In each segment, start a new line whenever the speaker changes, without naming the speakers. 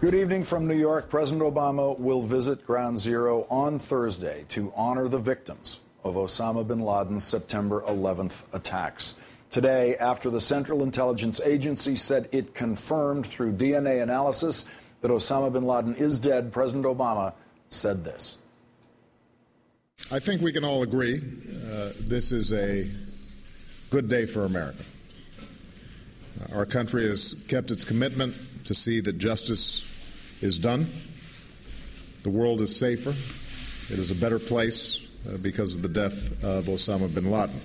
Good evening from New York. President Obama will visit Ground Zero on Thursday to honor the victims of Osama bin Laden's September 11th attacks. Today, after the Central Intelligence Agency said it confirmed through DNA analysis that Osama bin Laden is dead, President Obama said this.
I think we can all agree this is a good day for America. Our country has kept its commitment to see that justice is done. The world is safer. It is a better place because of the death of Osama bin Laden.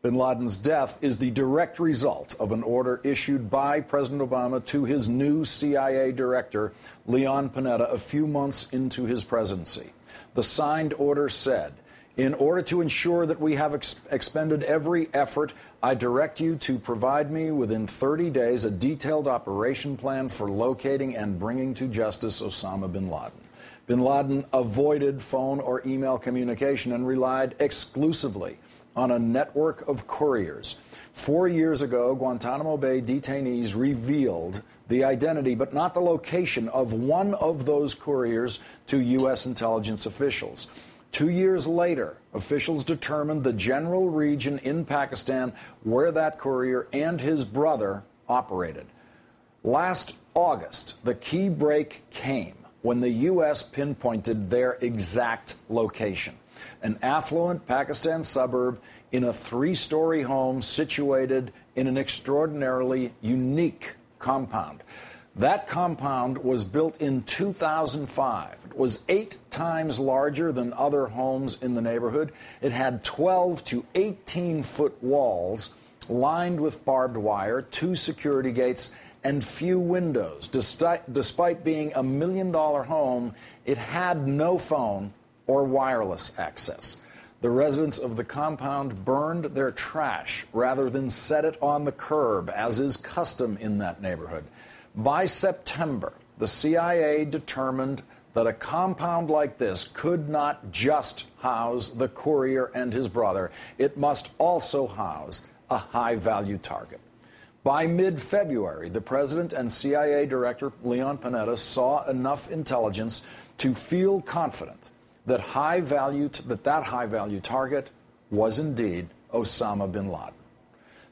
Bin Laden's death is the direct result of an order issued by President Obama to his new CIA director, Leon Panetta, a few months into his presidency. The signed order said, "In order to ensure that we have expended every effort, I direct you to provide me within 30 days a detailed operation plan for locating and bringing to justice Osama bin Laden." Bin Laden avoided phone or email communication and relied exclusively on a network of couriers. 4 years ago, Guantanamo Bay detainees revealed the identity, but not the location, of one of those couriers to U.S. intelligence officials. 2 years later, officials determined the general region in Pakistan where that courier and his brother operated. Last August, the key break came when the U.S. pinpointed their exact location: an affluent Pakistan suburb in a 3-story home situated in an extraordinarily unique compound. That compound was built in 2005. It was 8 times larger than other homes in the neighborhood. It had 12 to 18-foot walls lined with barbed wire, 2 security gates, and few windows. Despite being a $1 million home, it had no phone or wireless access. The residents of the compound burned their trash rather than set it on the curb, as is custom in that neighborhood. By September, the CIA determined that a compound like this could not just house the courier and his brother. It must also house a high-value target. By mid-February, the president and CIA director, Leon Panetta, saw enough intelligence to feel confident that that high-value target was indeed Osama bin Laden.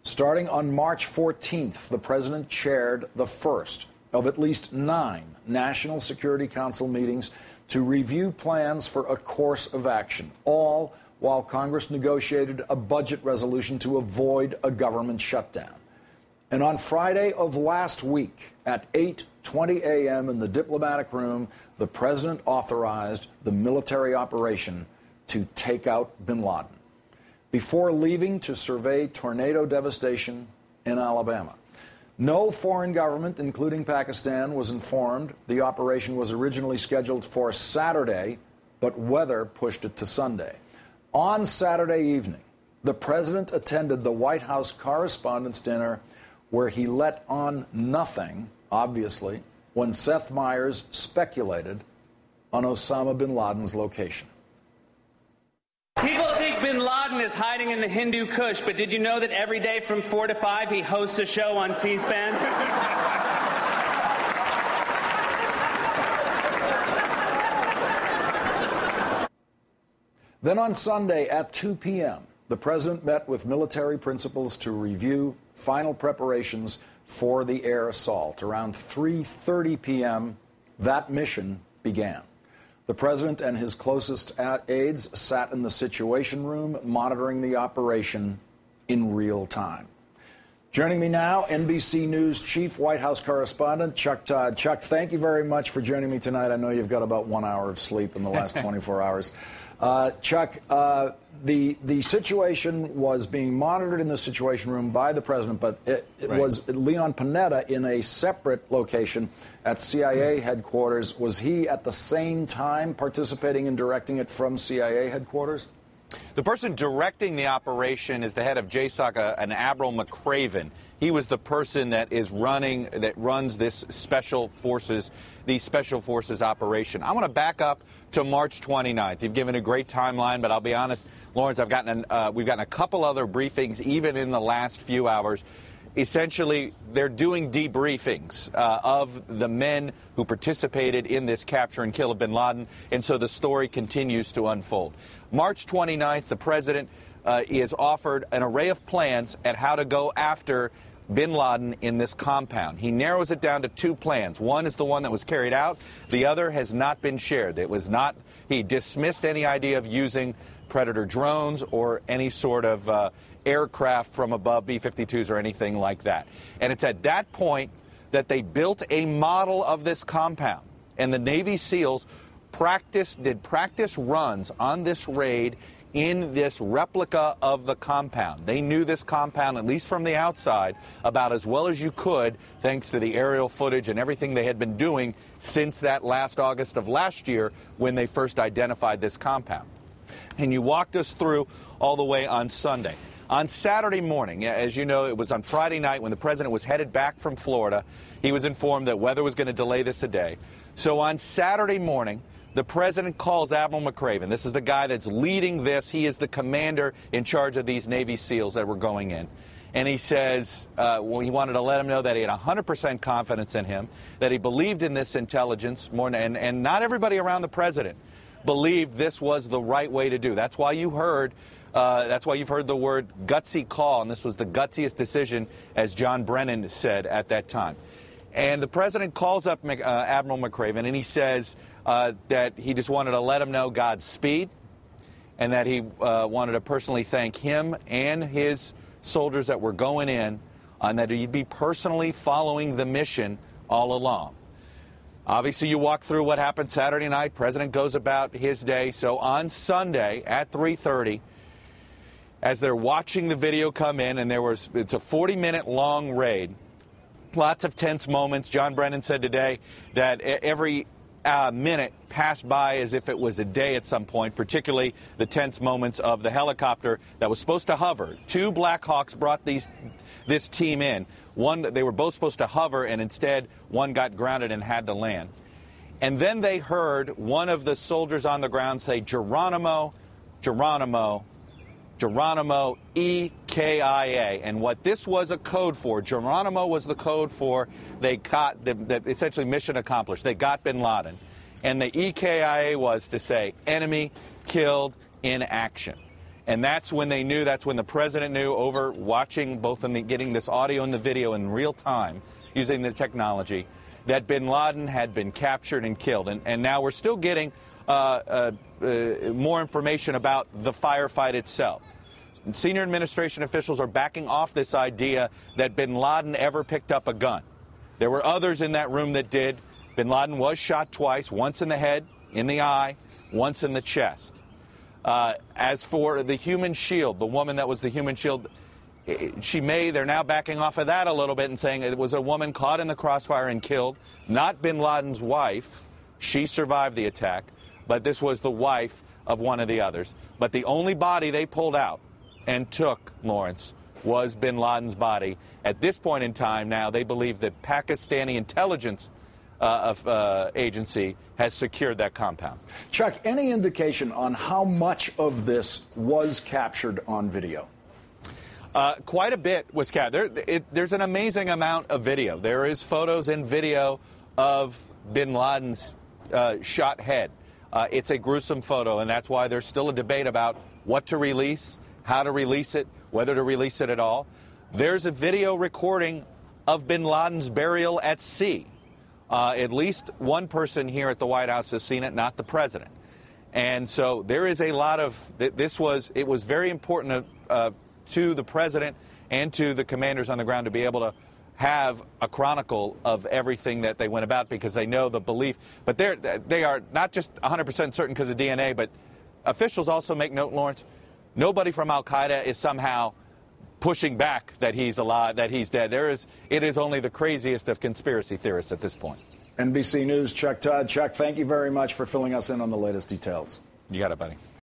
Starting on March 14th, the president chaired the first of at least 9 National Security Council meetings to review plans for a course of action, all while Congress negotiated a budget resolution to avoid a government shutdown. And on Friday of last week at 8:20 a.m. in the diplomatic room, the president authorized the military operation to take out bin Laden before leaving to survey tornado devastation in Alabama. No foreign government, including Pakistan, was informed. The operation was originally scheduled for Saturday, but weather pushed it to Sunday. On Saturday evening, the president attended the White House Correspondents' Dinner, where he let on nothing, obviously, when Seth Meyers speculated on Osama bin Laden's location.
People think bin Laden is hiding in the Hindu Kush, but did you know that every day from 4 to 5 he hosts a show on C-SPAN?
Then on Sunday at 2 p.m., the president met with military principals to review final preparations for the air assault. Around 3:30 p.m., that mission began. The president and his closest aides sat in the Situation Room, monitoring the operation in real time. Joining me now, NBC News Chief White House Correspondent Chuck Todd. Chuck, thank you very much for joining me tonight. I know you've got about 1 hour of sleep in the last 24 hours. Chuck, the situation was being monitored in the Situation Room by the president, but it was Leon Panetta in a separate location at CIA headquarters. Was he at the same time participating and directing it from CIA headquarters?
The person directing the operation is the head of JSOC, an Admiral McCraven. He was the person that runs this special forces operation. I want to back up to March 29th. You've given a great timeline, but I'll be honest, Lawrence, we've gotten a couple other briefings even in the last few hours. essentially, they're doing debriefings of the men who participated in this capture and kill of bin Laden, and so the story continues to unfold. March 29th, the president is offered an array of plans at how to go after bin Laden in this compound. He narrows it down to two plans. One is the one that was carried out. The other has not been shared. He dismissed any idea of using Predator drones or any sort of aircraft from above, B-52s or anything like that. And it's at that point that they built a model of this compound. And the Navy SEALs did practice runs on this raid in this replica of the compound. They knew this compound, at least from the outside, about as well as you could, thanks to the aerial footage and everything they had been doing since that last August of last year when they first identified this compound. And you walked us through all the way on Sunday. On Saturday morning, as you know, it was on Friday night when the president was headed back from Florida. He was informed that weather was going to delay this a day. So on Saturday morning, the president calls Admiral McCraven. This is the guy that's leading this. He is the commander in charge of these Navy SEALs that were going in. And he says, he wanted to let him know that he had 100% confidence in him, that he believed in this intelligence more, and not everybody around the president believed this was the right way to do. That's why you've heard the word gutsy call, and this was the gutsiest decision, as John Brennan said at that time. And the president calls up Admiral McCraven, and he says that he just wanted to let him know Godspeed, and that he wanted to personally thank him and his soldiers that were going in, and that he'd be personally following the mission all along. Obviously, you walk through what happened Saturday night. President goes about his day. So on Sunday at 3:30, as they're watching the video come in, and it's a 40-minute long raid, lots of tense moments. John Brennan said today that every minute passed by as if it was a day at some point, particularly the tense moments of the helicopter that was supposed to hover. Two Black Hawks brought this team in. They were both supposed to hover, and instead one got grounded and had to land. And then they heard one of the soldiers on the ground say, Geronimo, Geronimo, Geronimo, E-K-I-A. And what this was a code for, Geronimo was the code for essentially mission accomplished. They got bin Laden. And the E-K-I-A was to say, enemy killed in action. And that's when they knew, that's when the president knew, over watching both of them, getting this audio and the video in real time, using the technology, that bin Laden had been captured and killed. And now we're still getting more information about the firefight itself. Senior administration officials are backing off this idea that bin Laden ever picked up a gun. There were others in that room that did. Bin Laden was shot twice, once in the head, in the eye, once in the chest. As for the human shield, the woman that was the human shield, they're now backing off of that a little bit and saying it was a woman caught in the crossfire and killed, not bin Laden's wife. She survived the attack, but this was the wife of one of the others. But the only body they pulled out and took, Lawrence, was bin Laden's body. At this point in time now, they believe that Pakistani intelligence agency has secured that compound.
Chuck, any indication on how much of this was captured on video?
Quite a bit was captured. There's an amazing amount of video. There is photos and video of bin Laden's shot head. It's a gruesome photo, and that's why there's still a debate about what to release, how to release it, whether to release it at all. There's a video recording of bin Laden's burial at sea. At least one person here at the White House has seen it, not the president. And so there is a lot of, it was very important to the president and to the commanders on the ground to be able to have a chronicle of everything that they went about, because they know the belief. But they are not just 100% certain because of DNA, but officials also make note, Lawrence, nobody from Al-Qaeda is somehow pushing back that he's alive, that he's dead. It is only the craziest of conspiracy theorists at this point.
NBC News' Chuck Todd. Chuck, thank you very much for filling us in on the latest details.
You got it, buddy.